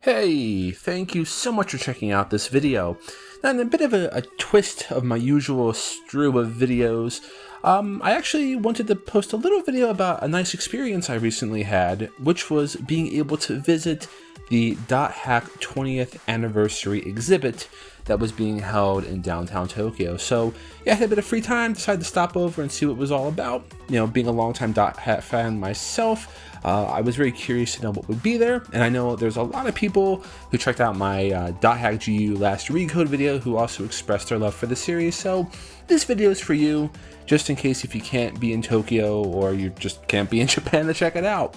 Hey, thank you so much for checking out this video. Now, in a bit of a twist of my usual strew of videos, I actually wanted to post a little video about a nice experience I recently had, which was being able to visit the .hack 20th anniversary exhibit that was being held in downtown Tokyo. So yeah, I had a bit of free time, decided to stop over and see what it was all about. You know, being a longtime .hack fan myself, I was very curious to know what would be there, and I know there's a lot of people who checked out my .hack GU last recode video who also expressed their love for the series, so this video is for you, just in case if you can't be in Tokyo or you just can't be in Japan to check it out.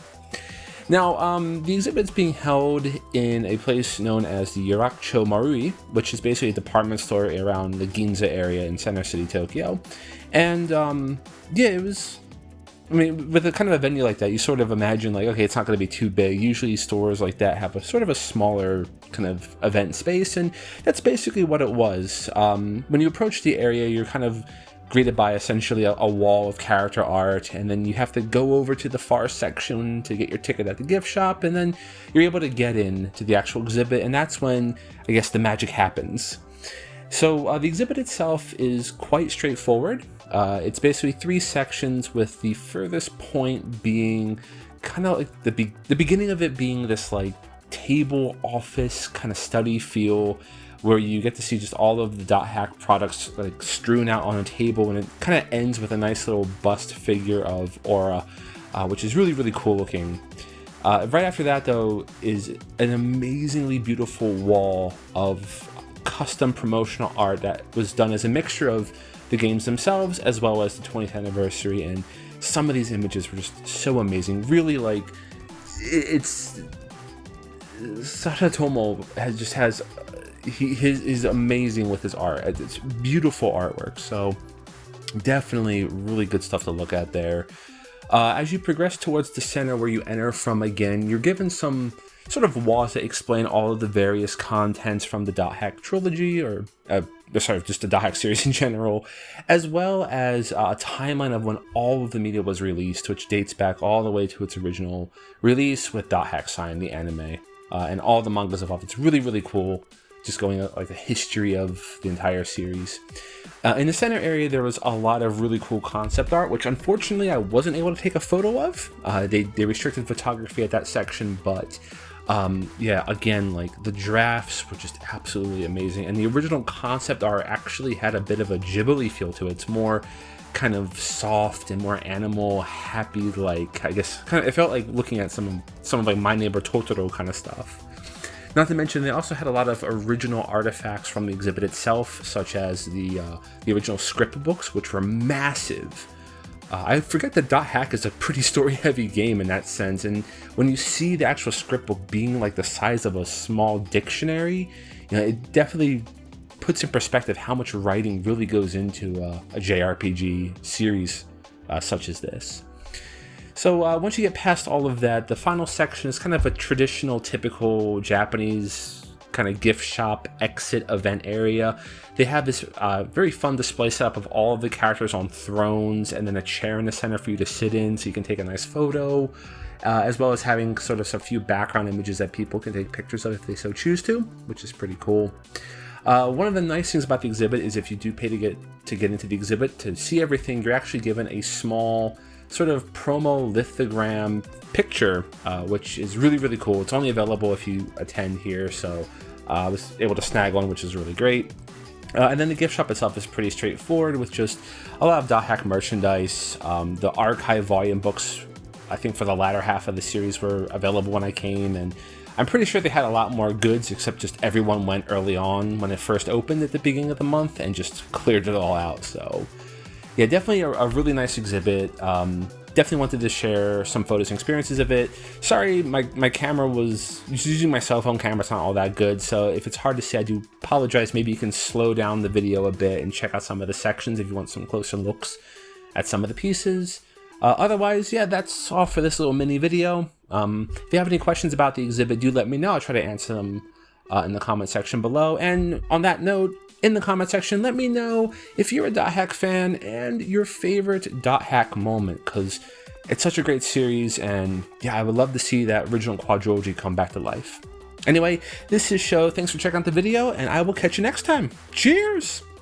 Now, the exhibit's being held in a place known as the Yorakucho Marui, which is basically a department store around the Ginza area in Center City, Tokyo. And yeah, it was, I mean, with a kind of a venue like that, you sort of imagine like, okay, it's not going to be too big. Usually stores like that have a sort of a smaller kind of event space, and that's basically what it was. When you approach the area, you're kind of greeted by essentially a wall of character art, and then you have to go over to the far section to get your ticket at the gift shop, and then you're able to get in to the actual exhibit, and that's when, I guess, the magic happens. So the exhibit itself is quite straightforward. It's basically 3 sections, with the furthest point being kind of like the beginning of it being this like table office kind of study feel, where you get to see just all of the .hack products like strewn out on a table, and it kind of ends with a nice little bust figure of Aura, which is really, really cool looking. Right after that, though, is an amazingly beautiful wall of custom promotional art that was done as a mixture of the games themselves as well as the 20th anniversary, and some of these images were just so amazing. Really, like, it's Sadatomo has he's amazing with his art. It's beautiful artwork, so definitely really good stuff to look at there. As you progress towards the center where you enter from again, you're given some sort of walls that explain all of the various contents from the .hack trilogy, or sorry, just the .hack series in general, as well as a timeline of when all of the media was released, which dates back all the way to its original release with .hack Sign, the anime, and all the mangas involved. It's really, really cool, just going like the history of the entire series. In the center area, there was a lot of really cool concept art, which unfortunately I wasn't able to take a photo of. They restricted photography at that section, but yeah, again, like the drafts were just absolutely amazing, and the original concept art actually had a bit of a Ghibli feel to it. It's more kind of soft and more animal happy, like, I guess kind of, it felt like looking at some of like My Neighbor Totoro kind of stuff. Not to mention, they also had a lot of original artifacts from the exhibit itself, such as the original script books, which were massive. I forget that .hack is a pretty story-heavy game in that sense, and when you see the actual script book being like the size of a small dictionary, you know, it definitely puts in perspective how much writing really goes into a JRPG series such as this. So once you get past all of that, the final section is kind of a traditional, typical Japanese kind of gift shop exit event area. They have this very fun display setup of all of the characters on thrones, and then a chair in the center for you to sit in so you can take a nice photo, as well as having sort of a few background images that people can take pictures of if they so choose to, which is pretty cool. One of the nice things about the exhibit is if you do pay to get into the exhibit, to see everything, you're actually given a small sort of promo lithogram picture, which is really, really cool. It's only available if you attend here, so I was able to snag one, which is really great. And then the gift shop itself is pretty straightforward, with just a lot of .hack merchandise. The archive volume books, I think for the latter half of the series, were available when I came, and I'm pretty sure they had a lot more goods, except just everyone went early on when it first opened at the beginning of the month and just cleared it all out. So yeah, definitely a really nice exhibit. Definitely wanted to share some photos and experiences of it. Sorry, my camera was using my cell phone camera. It's not all that good, so if it's hard to see, I do apologize. Maybe you can slow down the video a bit and check out some of the sections if you want some closer looks at some of the pieces. Otherwise, yeah, that's all for this little mini video. If you have any questions about the exhibit, do let me know. I'll try to answer them in the comment section below. And on that note, in the comment section, let me know if you're a .hack fan and your favorite .hack moment, because it's such a great series, and yeah, I would love to see that original quadrilogy come back to life. Anyway, this is Show. Thanks for checking out the video, and I will catch you next time. Cheers!